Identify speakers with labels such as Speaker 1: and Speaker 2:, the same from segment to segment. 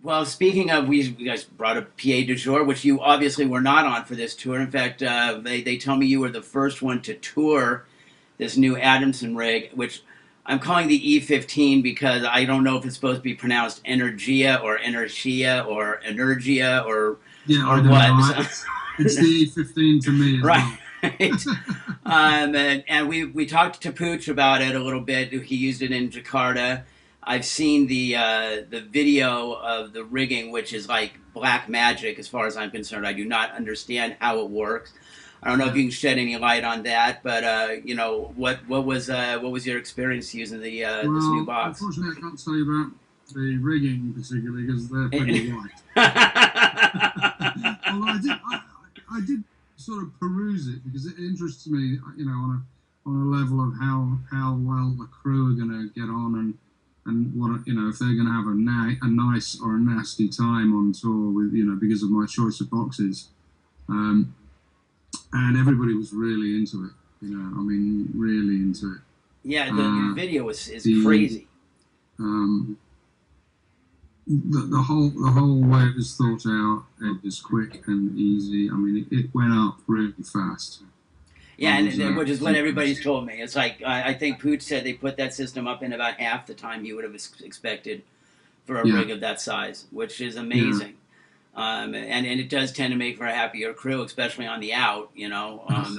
Speaker 1: Well, speaking of, we guys brought up PA du jour, which you obviously were not on for this tour. In fact, they tell me you were the first one to tour this new Adamson rig, which I'm calling the E15 because I don't know if it's supposed to be pronounced Energia or Energia or Energia
Speaker 2: Yeah, I
Speaker 1: or
Speaker 2: don't know.
Speaker 1: what.
Speaker 2: It's the E15 to me as
Speaker 1: Right.
Speaker 2: well.
Speaker 1: And we talked to Pooch about it a little bit. He used it in Jakarta. I've seen the video of the rigging, which is like black magic as far as I'm concerned. I do not understand how it works. I don't know if
Speaker 2: Yeah.
Speaker 1: you can shed any light on that, but what was your experience using the this new
Speaker 2: Well,
Speaker 1: box?
Speaker 2: unfortunately, I can't tell you about the rigging particularly because they're pretty white. Although I did sort of peruse it because it interests me, on a level of how well the crew are going to get on and what if they're going to have a nice or a nasty time on tour with because of my choice of boxes. Um, and everybody was really into it. I mean, really into it.
Speaker 1: Yeah, the
Speaker 2: Uh,
Speaker 1: video is
Speaker 2: the
Speaker 1: crazy.
Speaker 2: um, the whole way it was thought out, it was quick and easy. I mean, it went up really fast. I
Speaker 1: Yeah,
Speaker 2: was
Speaker 1: which is what everybody's
Speaker 2: impressed.
Speaker 1: told me. It's like I think Pooch said they put that system up in about half the time you would have expected for a
Speaker 2: Yeah,
Speaker 1: rig of that size, which is
Speaker 2: yeah,
Speaker 1: amazing. And it does tend to make for a happier crew, especially on the out.
Speaker 2: yeah,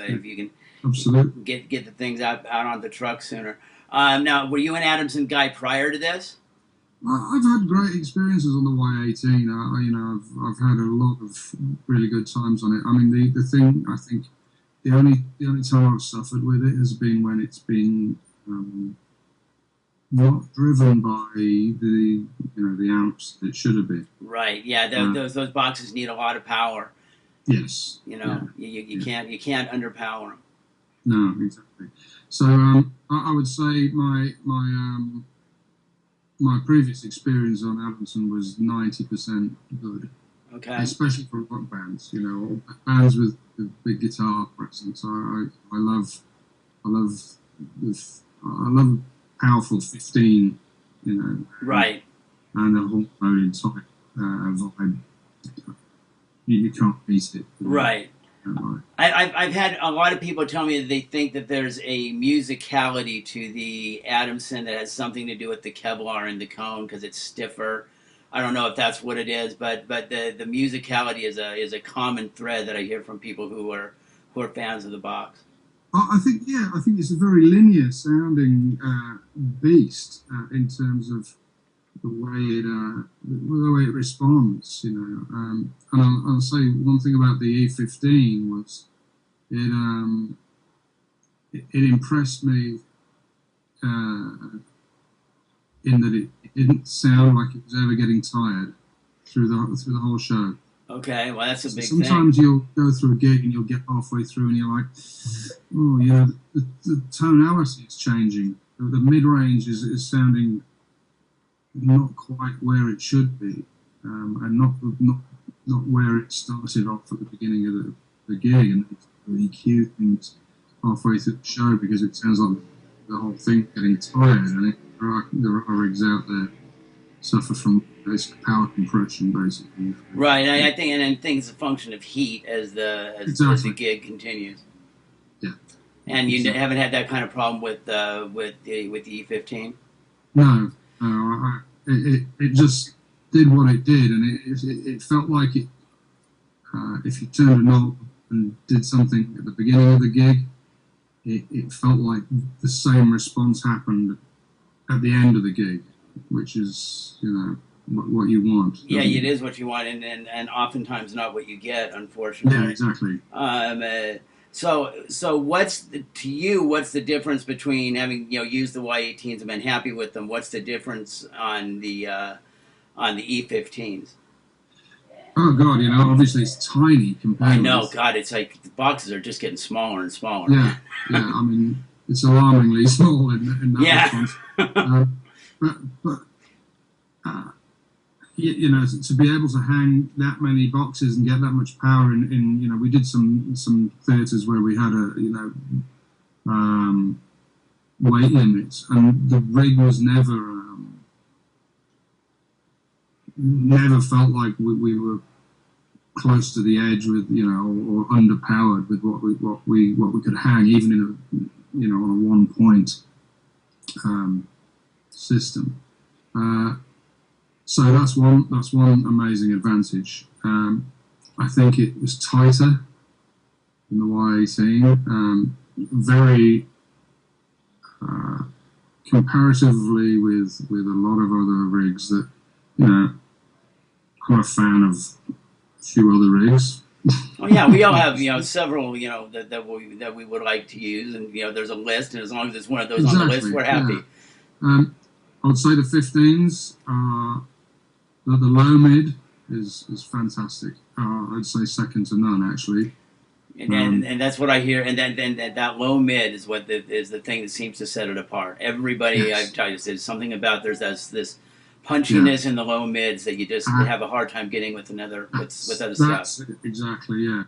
Speaker 1: If you can
Speaker 2: absolutely.
Speaker 1: get the things out on the truck sooner. Now, were you an Adamson guy prior to this?
Speaker 2: I've had great experiences on the Y18. I've had a lot of really good times on it. I mean, the thing I think the only time I've suffered with it has been when it's been not driven by the amps that it should have been.
Speaker 1: Right. Yeah.
Speaker 2: Uh,
Speaker 1: Those boxes need a lot of power.
Speaker 2: yes,
Speaker 1: You
Speaker 2: yeah,
Speaker 1: know, you
Speaker 2: yeah,
Speaker 1: can't underpower them.
Speaker 2: no, exactly. So I would say my previous experience on Adamson was 90% good,
Speaker 1: Okay.
Speaker 2: especially for rock bands. Or bands with big guitar presence. I love I love powerful 15. And
Speaker 1: Right.
Speaker 2: and a whole loaded type vibe. You can't beat it.
Speaker 1: Right.
Speaker 2: Like,
Speaker 1: I've had a lot of people tell me that they think that there's a musicality to the Adamson that has something to do with the Kevlar and the cone because it's stiffer. I don't know if that's what it is, but the musicality is a common thread that I hear from people who are fans of the box.
Speaker 2: I think it's a very linear sounding beast in terms of the way it responds. And I'll say one thing about the E15 was it it impressed me in that it didn't sound like it was ever getting tired through the whole show.
Speaker 1: Okay, well that's a
Speaker 2: So
Speaker 1: big thing.
Speaker 2: sometimes you'll go through a gig and you'll get halfway through and you're like, oh, the tonality is changing. The mid range is sounding not quite where it should be, and not where it started off at the beginning of the gig, and it's really cute things halfway through the show because it sounds like the whole thing getting tired, and there are rigs out there suffer from basic power compression, basically.
Speaker 1: Right, I think, and I think it's a function of heat as the
Speaker 2: Exactly.
Speaker 1: gig continues.
Speaker 2: Yeah.
Speaker 1: And you
Speaker 2: Exactly.
Speaker 1: haven't had that kind of problem with the E15.
Speaker 2: No. No. It just did what it did, and it felt like it. If you turned a knob and did something at the beginning of the gig, it felt like the same response happened at the end of the gig, which is what you want,
Speaker 1: Yeah,
Speaker 2: doesn't
Speaker 1: it
Speaker 2: it?
Speaker 1: is what you want, and oftentimes not what you get,
Speaker 2: Yeah,
Speaker 1: unfortunately.
Speaker 2: exactly.
Speaker 1: Um, uh, so to you? What's the difference between having used the Y18s and been happy with them? What's the difference on the E15s?
Speaker 2: Oh God, obviously it's tiny
Speaker 1: I
Speaker 2: compared
Speaker 1: know,
Speaker 2: with.
Speaker 1: God, it's like the boxes are just getting smaller and smaller,
Speaker 2: Yeah,
Speaker 1: man.
Speaker 2: yeah. I mean, it's alarmingly small in that
Speaker 1: Yeah.
Speaker 2: response. But uh, to be able to hang that many boxes and get that much power in we did some theatres where we had um, weight limits, and the rig was never never felt like we were close to the edge with, you know, or underpowered with what we could hang, even in a, you know, on a 1 point system. So that's one amazing advantage. I think it was tighter in the Y18, very comparatively with a lot of other rigs that, you know, I'm a fan of a few other rigs.
Speaker 1: Oh yeah, we all have several that we would like to use, and there's a list, and as long as it's one of those on the list,
Speaker 2: Exactly,
Speaker 1: we're
Speaker 2: yeah.
Speaker 1: happy.
Speaker 2: I would say the 15s are the low mid is fantastic. I'd say second to none actually.
Speaker 1: And that's what I hear. And then that low mid is what is the thing that seems to set it apart. Everybody I've
Speaker 2: Yes,
Speaker 1: tried to say something about there's this
Speaker 2: yeah.
Speaker 1: punchiness in the low mids that you just have a hard time getting with with other stuff.
Speaker 2: That's exactly, yeah.